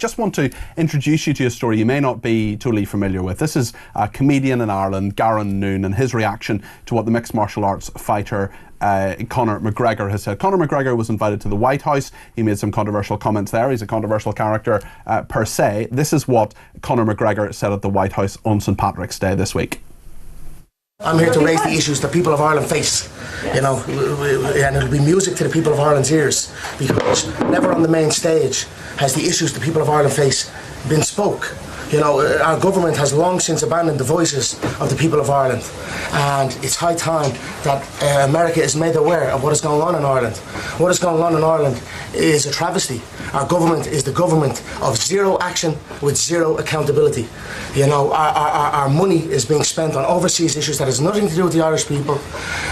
just want to introduce you to a story you may not be totally familiar with. This is a comedian in Ireland, Garron Noone, and his reaction to what the mixed martial arts fighter Conor McGregor has said. Conor McGregor was invited to the White House. He made some controversial comments there. He's a controversial character per se. This is what Conor McGregor said at the White House on St. Patrick's Day this week. I'm here to raise the issues that people of Ireland face, you know, and it'll be music to the people of Ireland's ears, because never on the main stage has the issues the people of Ireland face been spoke. You know, our government has long since abandoned the voices of the people of Ireland, and it's high time that America is made aware of what is going on in Ireland. What is going on in Ireland is a travesty. Our government is the government of zero action with zero accountability. You know, our money is being spent on overseas issues that has nothing to do with the Irish people.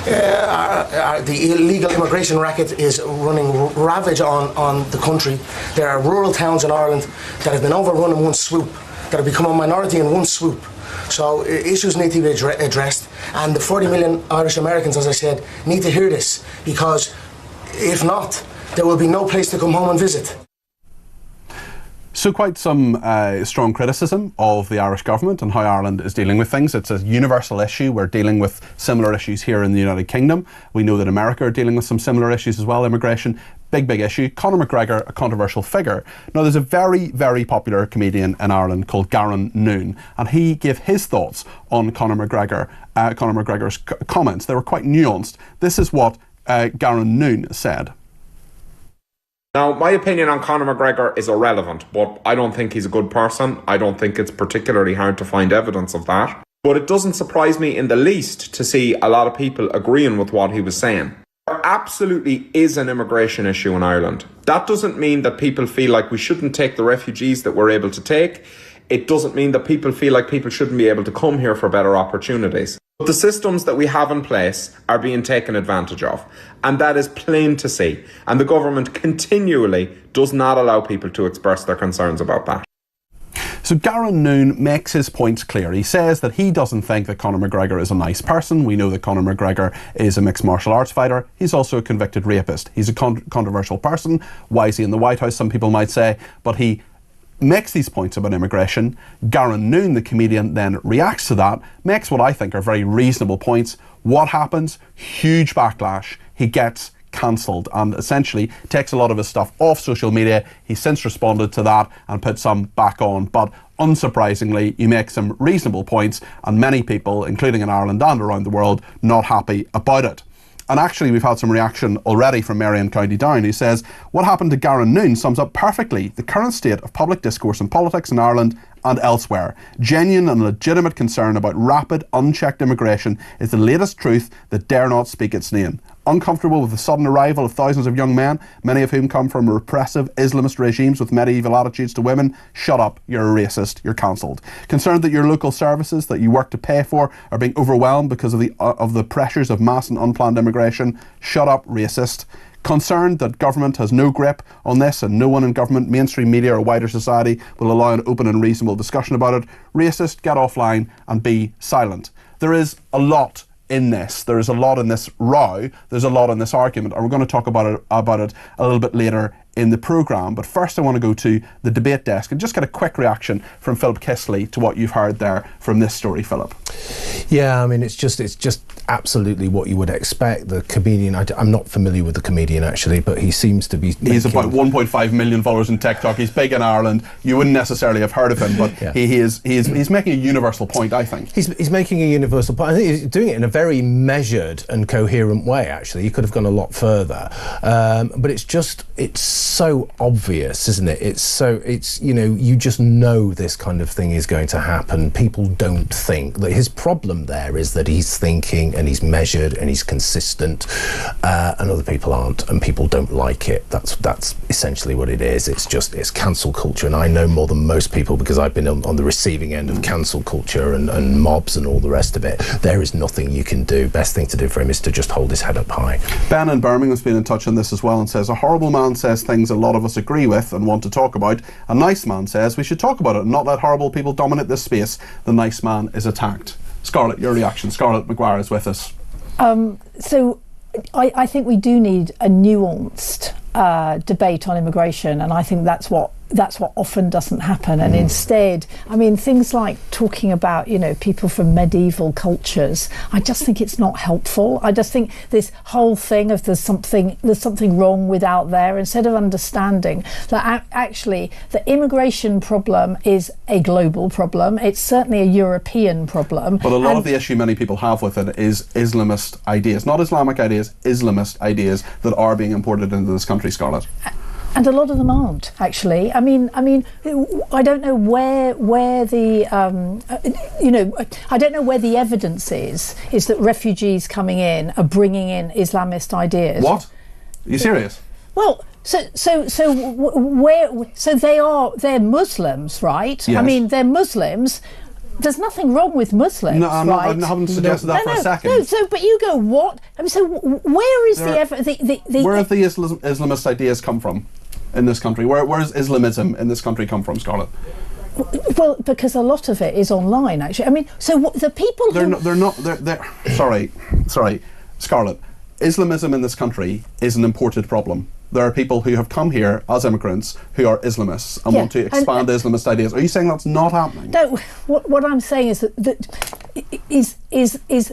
The illegal immigration racket is running ravage on the country. There are rural towns in Ireland that have been overrun in one swoop, that have become a minority in one swoop. So issues need to be addressed, and the 40 million Irish Americans, as I said, need to hear this, because if not, there will be no place to come home and visit. So quite some strong criticism of the Irish government and how Ireland is dealing with things. It's a universal issue. We're dealing with similar issues here in the United Kingdom. We know that America are dealing with some similar issues as well. Immigration, big issue. Conor McGregor, a controversial figure. Now, there's a very, very popular comedian in Ireland called Garron Noone, and he gave his thoughts on Conor McGregor's comments. They were quite nuanced. This is what Garron Noone said. Now, my opinion on Conor McGregor is irrelevant, but I don't think he's a good person. I don't think it's particularly hard to find evidence of that. But it doesn't surprise me in the least to see a lot of people agreeing with what he was saying. There absolutely is an immigration issue in Ireland. That doesn't mean that people feel like we shouldn't take the refugees that we're able to take. It doesn't mean that people feel like people shouldn't be able to come here for better opportunities. But the systems that we have in place are being taken advantage of, and that is plain to see. And the government continually does not allow people to express their concerns about that. So Garron Noone makes his points clear. He says that he doesn't think that Conor McGregor is a nice person. We know that Conor McGregor is a mixed martial arts fighter. He's also a convicted rapist. He's a controversial person. Why is he in the White House, some people might say, but he makes these points about immigration. Garron Noone, the comedian, then reacts to that, makes what I think are very reasonable points. What happens? Huge backlash. He gets cancelled and essentially takes a lot of his stuff off social media. He's since responded to that and put some back on, but unsurprisingly, you make some reasonable points, and many people, including in Ireland and around the world, not happy about it. And actually, we've had some reaction already from Mary in County Down, who says, what happened to Garron Noone sums up perfectly the current state of public discourse and politics in Ireland and elsewhere. Genuine and legitimate concern about rapid, unchecked immigration is the latest truth that dare not speak its name. Uncomfortable with the sudden arrival of thousands of young men, many of whom come from repressive Islamist regimes with medieval attitudes to women, shut up, you're a racist, you're cancelled. Concerned that your local services that you work to pay for are being overwhelmed because of the pressures of mass and unplanned immigration, shut up, racist. Concerned that government has no grip on this and no one in government, mainstream media or wider society will allow an open and reasonable discussion about it, racist, get offline and be silent. There is a lot in this. There is a lot in this row. There's a lot in this argument, and we're going to talk about it a little bit later in the programme. But first I want to go to the debate desk and just get a quick reaction from Philip Kiszely to what you've heard there from this story, Philip. Yeah, I mean, it's just absolutely what you would expect. The comedian, I'm not familiar with the comedian actually, but he seems to be... He's about 1.5 million followers on TikTok. He's big in Ireland. You wouldn't necessarily have heard of him, but yeah. he's making a universal point, I think. He's making a universal point. I think he's doing it in a very measured and coherent way, actually. He could have gone a lot further. But it's so obvious, isn't it? It's you know, you just know this kind of thing is going to happen. People don't think. His problem there is that he's thinking and he's measured and he's consistent, and other people aren't, and people don't like it. That's essentially what it is. It's cancel culture, and I know more than most people because I've been on the receiving end of cancel culture and mobs and all the rest of it. There is nothing you can do. Best thing to do for him is to just hold his head up high. Ben in Birmingham's been in touch on this as well and says, a horrible man says things a lot of us agree with and want to talk about. A nice man says we should talk about it and not let horrible people dominate this space. The nice man is attacked. Scarlett, your reaction. Scarlett McGuire is with us. So I think we do need a nuanced debate on immigration, and I think that's what that's what often doesn't happen. And instead, I mean, things like talking about, you know, people from medieval cultures, I just think it's not helpful. I just think this whole thing of there's something wrong with out there, instead of understanding that actually the immigration problem is a global problem. It's certainly a European problem. But a lot of the issue many people have with it is Islamist ideas, not Islamic ideas, Islamist ideas that are being imported into this country, Scarlett. And a lot of them aren't, actually. I mean, I don't know where the I don't know where the evidence is that refugees coming in are bringing in Islamist ideas. What? Are you serious? Well, they're Muslims, right? Yes. I mean, they're Muslims. There's nothing wrong with Muslims, no, right? I haven't suggested that for a second. No, but you go, what? I mean, so where is where have the Islamist ideas come from in this country? Where does Islamism in this country come from, Scarlett? Well, because a lot of it is online, actually. I mean, so the people sorry, Scarlett. Islamism in this country is an imported problem. There are people who have come here as immigrants who are Islamists and want to expand Islamist ideas. Are you saying that's not happening? No, what I'm saying is that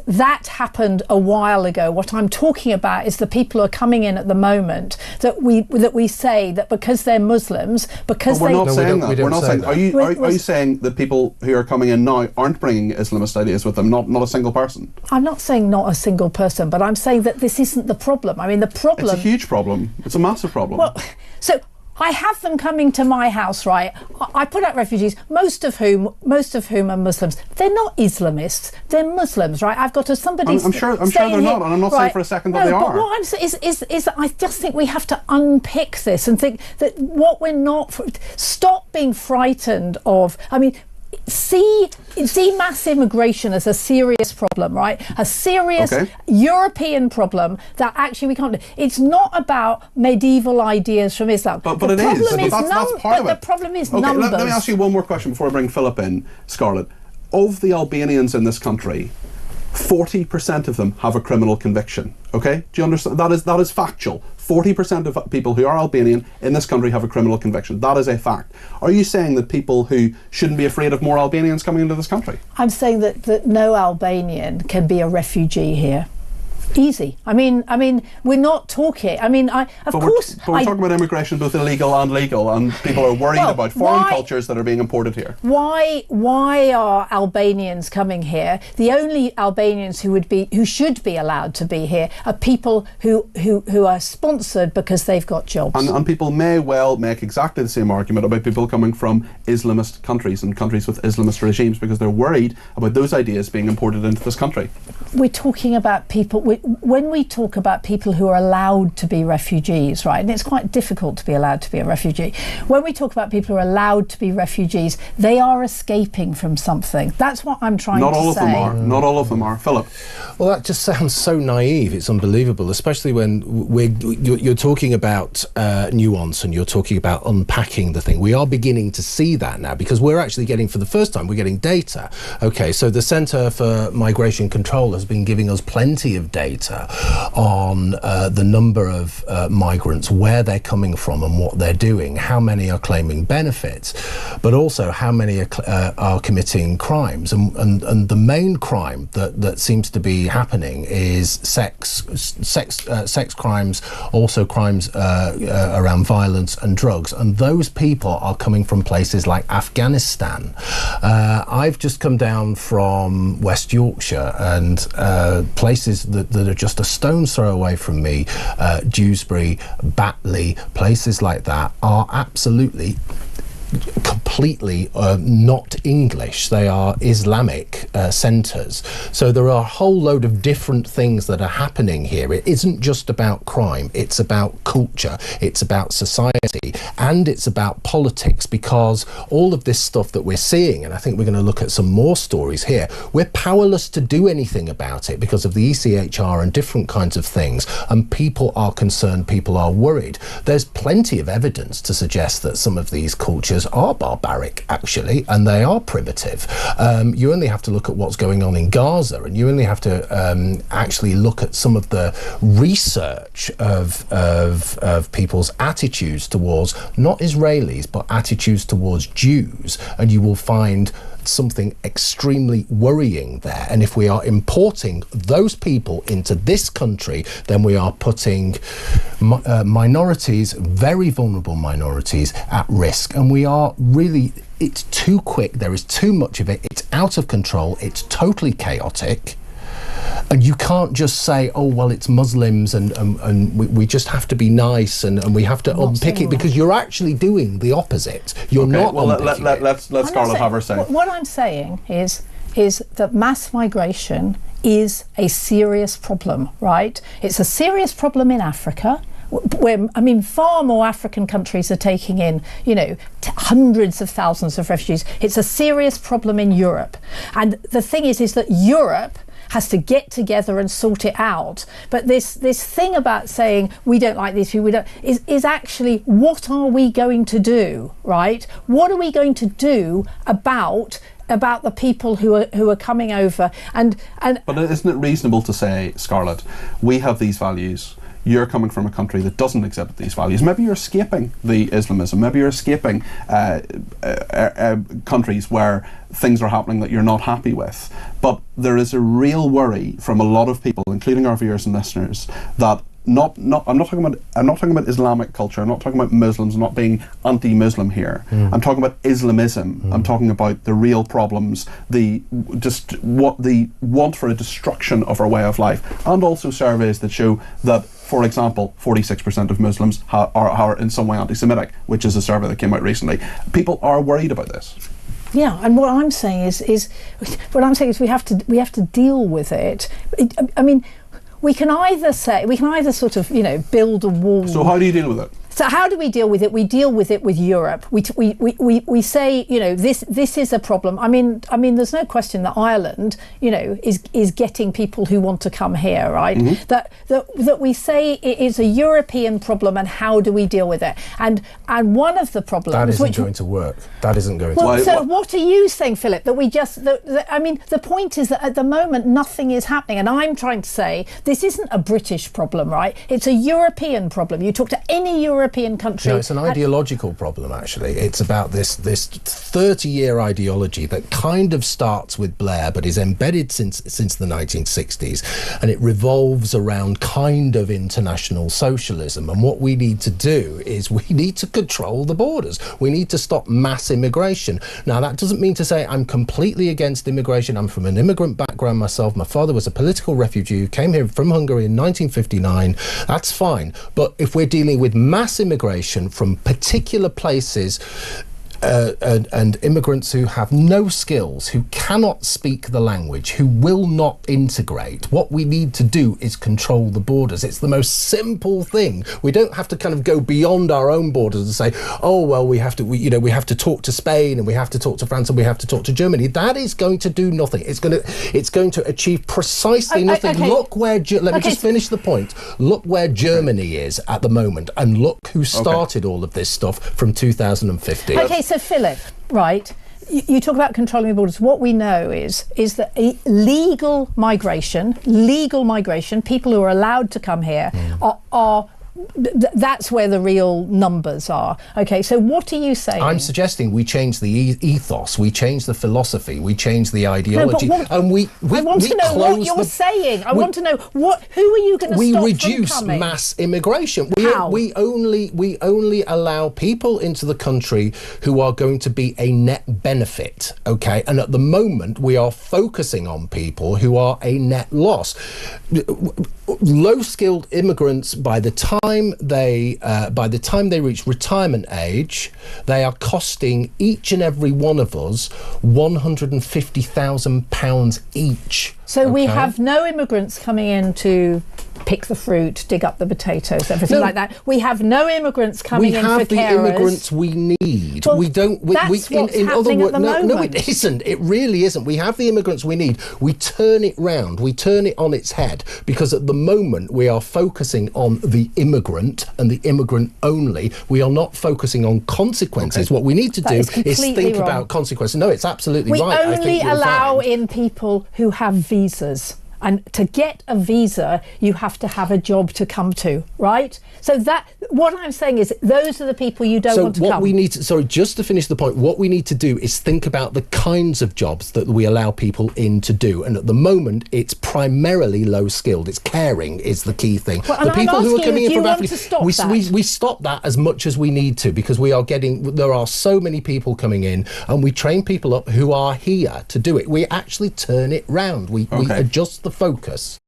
that happened a while ago. What I'm talking about is the people who are coming in at the moment that we say that because they're Muslims, because we're not saying that. We're not saying that. Are you saying that people who are coming in now aren't bringing Islamist ideas with them? Not a single person. I'm not saying not a single person, but I'm saying that this isn't the problem. I mean, the problem. It's a huge problem. It's a massive problem. Well, so I have them coming to my house, right? I put out refugees, most of whom are Muslims. They're not Islamists. They're Muslims, right? I've got somebody. I'm sure they're not, and I'm not saying for a second that they are. But what I'm saying is that I just think we have to unpick this and think that what we're not. Stop being frightened of. I mean. See mass immigration as a serious problem, right? A serious European problem that actually we can't do. It's not about medieval ideas from Islam. But it is. That's part of it. The problem is numbers. Let me ask you one more question before I bring Philip in, Scarlett. Of the Albanians in this country, 40% of them have a criminal conviction. Okay? Do you understand? That is factual. 40% of people who are Albanian in this country have a criminal conviction. That is a fact. Are you saying that people who shouldn't be afraid of more Albanians coming into this country? I'm saying that no Albanian can be a refugee here. Easy. I mean, we're not talking. I mean, But we're talking about immigration, both illegal and legal, and people are worried about foreign cultures that are being imported here. Why are Albanians coming here? The only Albanians who should be allowed to be here are people who are sponsored because they've got jobs. And people may well make exactly the same argument about people coming from Islamist countries and countries with Islamist regimes because they're worried about those ideas being imported into this country. We're talking about people. When we talk about people who are allowed to be refugees, right, and it's quite difficult to be allowed to be a refugee, when we talk about people who are allowed to be refugees, they are escaping from something. That's what I'm trying to say. Not all of them are. Not all of them are. Philip? Well, that just sounds so naive. It's unbelievable, especially when you're talking about nuance and you're talking about unpacking the thing. We are beginning to see that now because we're actually getting, for the first time, we're getting data. Okay, so the Centre for Migration Control has been giving us plenty of data on the number of migrants, where they're coming from and what they're doing, how many are claiming benefits, but also how many are committing crimes. And the main crime that seems to be happening is sex crimes, also crimes around violence and drugs. And those people are coming from places like Afghanistan. I've just come down from West Yorkshire and places that are just a stone's throw away from me, Dewsbury, Batley, places like that are absolutely completely not English. They are Islamic centres. So there are a whole load of different things that are happening here. It isn't just about crime, it's about culture, it's about society, and it's about politics, because all of this stuff that we're seeing, and I think we're going to look at some more stories here, we're powerless to do anything about it because of the ECHR and different kinds of things, and people are concerned, people are worried. There's plenty of evidence to suggest that some of these cultures are barbaric. barbaric, actually, and they are primitive. You only have to look at what's going on in Gaza, and you only have to actually look at some of the research of people's attitudes towards, not Israelis, but attitudes towards Jews, and you will find something extremely worrying there. And if we are importing those people into this country, then we are putting minorities, very vulnerable minorities, at risk. And we are really, it's too quick, there is too much of it, it's out of control, it's totally chaotic. And you can't just say, oh, well, it's Muslims and we just have to be nice and we have to unpick it, because you're actually doing the opposite. You're not unpicking it. Let's Scarlett have her say. What I'm saying is that mass migration is a serious problem, right? It's a serious problem in Africa, where, I mean, far more African countries are taking in, hundreds of thousands of refugees. It's a serious problem in Europe. And the thing is that Europe has to get together and sort it out. But this thing about saying we don't like these people, is actually, what are we going to do, right? What are we going to do about the people who are coming over? But isn't it reasonable to say, Scarlett, we have these values, you're coming from a country that doesn't exhibit these values. Maybe you're escaping the Islamism. Maybe you're escaping countries where things are happening that you're not happy with. But there is a real worry from a lot of people, including our viewers and listeners, that I'm not talking about Islamic culture. I'm not talking about Muslims. I'm not being anti-Muslim here. I'm talking about Islamism. I'm talking about the real problems, the want for a destruction of our way of life, and also surveys that show that, for example, 46% of Muslims are in some way anti-Semitic, which is a survey that came out recently. People are worried about this. Yeah, and what I'm saying is we have to deal with it. I mean, we can either sort of build a wall. So how do you deal with it? So how do we deal with it? We deal with it with Europe. We say, this is a problem. I mean, there's no question that Ireland, is getting people who want to come here, right? Mm-hmm. That we say it is a European problem, and how do we deal with it? And one of the problems that isn't going to work. That isn't going to work. So what are you saying, Philip? That we just? The point is that at the moment nothing is happening, and I'm trying to say this isn't a British problem, right? It's a European problem. You talk to any European country. No, it's an ideological problem, actually. It's about this 30-year ideology that kind of starts with Blair but is embedded since the 1960s, and it revolves around kind of international socialism. And what we need to do is we need to control the borders. We need to stop mass immigration. Now, that doesn't mean to say I'm completely against immigration. I'm from an immigrant background myself. My father was a political refugee who came here from Hungary in 1959. That's fine. But if we're dealing with mass immigration from particular places and immigrants who have no skills, who cannot speak the language, who will not integrate, what we need to do is control the borders. It's the most simple thing. We don't have to kind of go beyond our own borders and say, oh well, we have to talk to Spain and we have to talk to France and we have to talk to Germany. That is going to do nothing. It's going to achieve precisely nothing. Okay. Look where let me just finish the point. Look where Germany is at the moment, and look who started all of this stuff from 2015. Okay, so Philip, right, you talk about controlling the borders. What we know is that legal migration, people who are allowed to come here are that's where the real numbers are. Okay, so what are you saying? I'm suggesting we change the ethos, we change the philosophy, we change the ideology, and I want to know what you're saying. I want to know who are you going to stop from coming? We reduce mass immigration. How? We only allow people into the country who are going to be a net benefit. Okay, and at the moment we are focusing on people who are a net loss. Low-skilled immigrants, by the time they reach retirement age, they are costing each and every one of us £150,000 each. So we have no immigrants coming into pick the fruit, dig up the potatoes, everything like that. We have no immigrants coming in for carers. We have the immigrants we need. Well, we don't. That's what's happening at the moment. No, it isn't. It really isn't. We have the immigrants we need. We turn it round. We turn it on its head, because at the moment we are focusing on the immigrant and the immigrant only. We are not focusing on consequences. Okay. What we need to do is think about consequences. No, it's absolutely right. We only allow in people who have visas. And to get a visa, you have to have a job to come to, right? So what I'm saying is, those are the people you don't want to come. So what we need to, sorry, just to finish the point, what we need to do is think about the kinds of jobs that we allow people in to do. And at the moment, it's primarily low skilled. It's caring is the key thing. Well, the people who are coming in from Africa, we stop that as much as we need to, because there are so many people coming in, and we train people up who are here to do it. We actually turn it round. We adjust the focus.